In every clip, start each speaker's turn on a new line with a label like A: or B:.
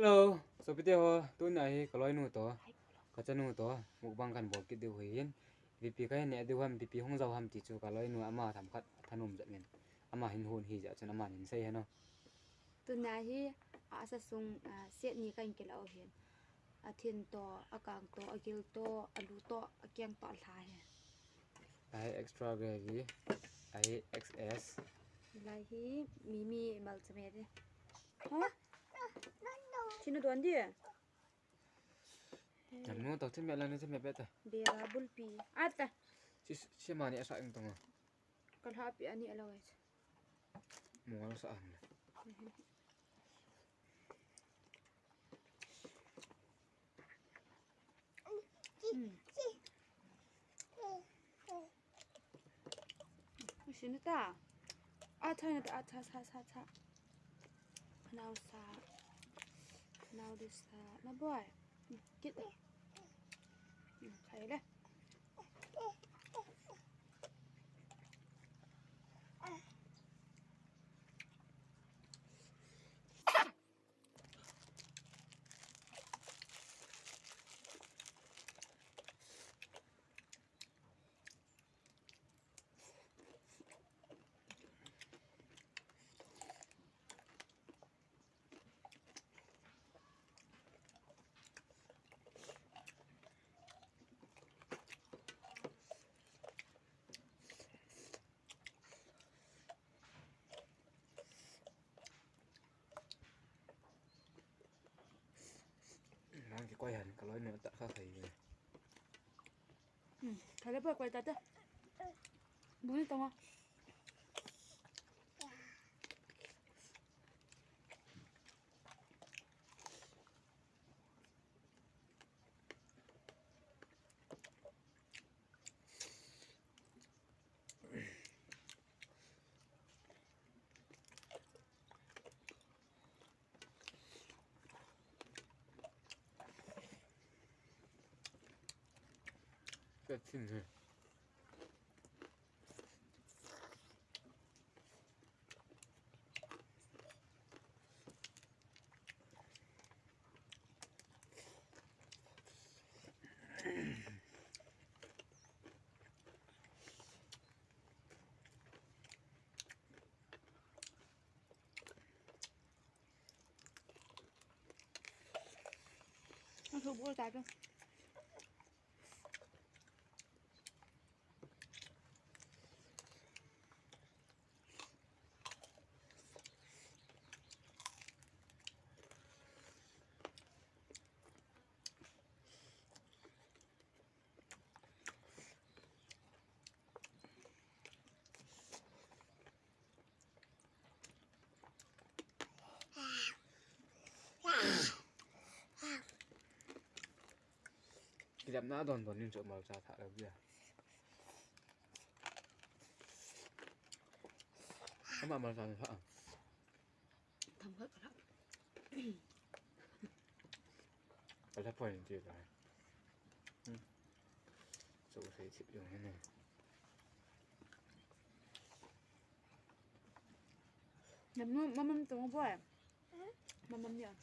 A: Hello, so pite ho tu na hi kaloi nu to ka chanu to mukbang kan bol ki de huin VP ka ne de ham VP hong jaw ham ti chu kaloi nu ama tham khat thanum ja men ama hin hun hi ja chan ama hin sei hano
B: tu na hi asa sung set ni kan ke lo hian a thin to akang to agil to alu to akyang to thla he
A: ai extra gravy ai XS
B: lai hi mimi mal chame de ha chinu don di
A: nam nu to chen me la ne chen me beta
B: bera bulpi ata
A: si ma ni asa ing tonga
B: kal happy ani alawes
A: mo sa am
B: chinu ta a thai na a tha sa now sa now this na boy kit thai le
A: nang ki koi han kaloi nu ta kha khai ne
B: thai le boy kwai ta ta buni tama
A: cái phim này
B: nó thuộc bôi ta cơ
A: cái đám ná đòn đòn nhưng chỗ màu trà thả đâu kia các bạn màu trà thả
B: thầm hết cả đó
A: phải thắp phơi gì rồi chỗ thấy chịu dùng thế này
B: mắm tao boy mắm nhở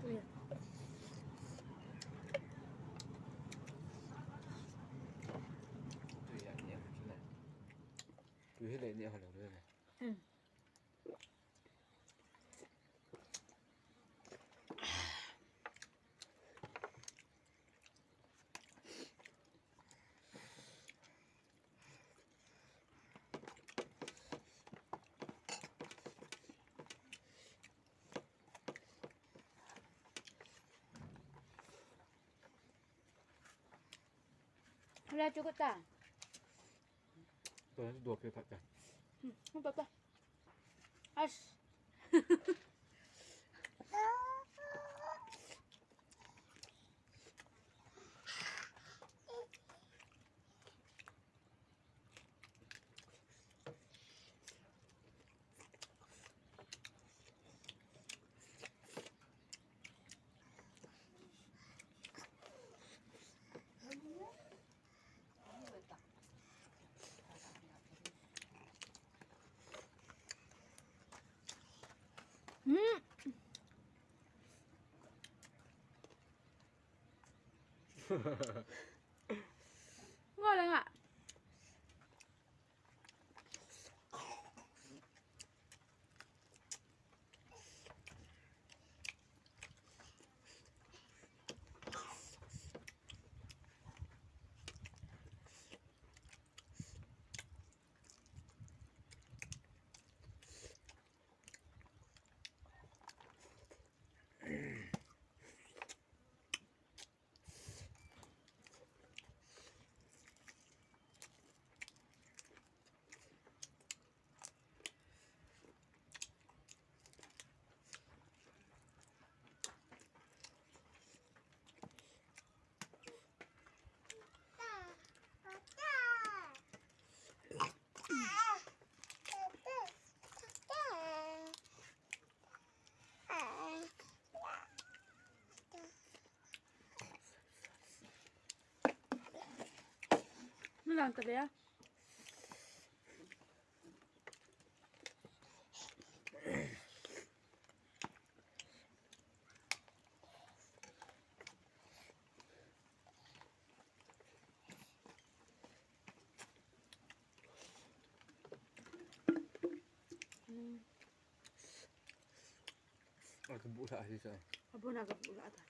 B: Ui,
A: tùy lại nhẹ thế này tùy hết lại nhẹ hoàn nữa này
B: Wala cukup tak?
A: ตัวนั้นตัวเพียบจ้ะ
B: Không apa-apa. As. Ngon anh ạ. Nó làm cái bé.
A: Aku buka sih saya.
B: Apa nak kau buat tak?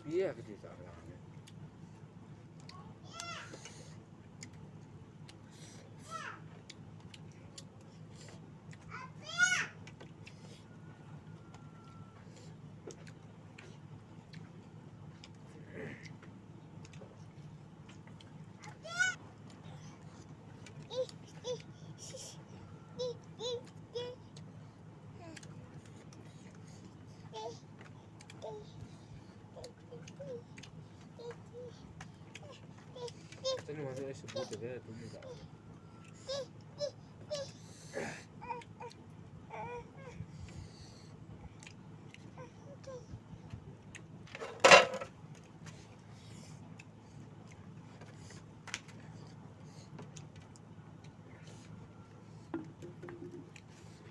A: Iya gitu salah. Ini masih sebut ya itu enggak.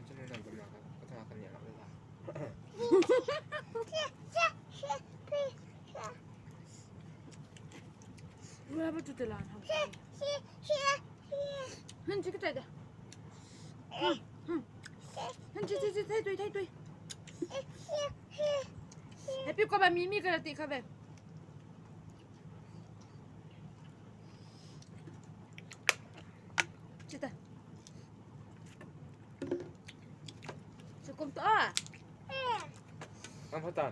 A: Jangan nak bermakan, kita makan yang apa lah.
B: Berapa tu telan? Henti kita dah. Henti, thay đuôi. Happy kau ba mimi ke nanti kau ba? Cita. Cukup tu ah.
A: Amatan.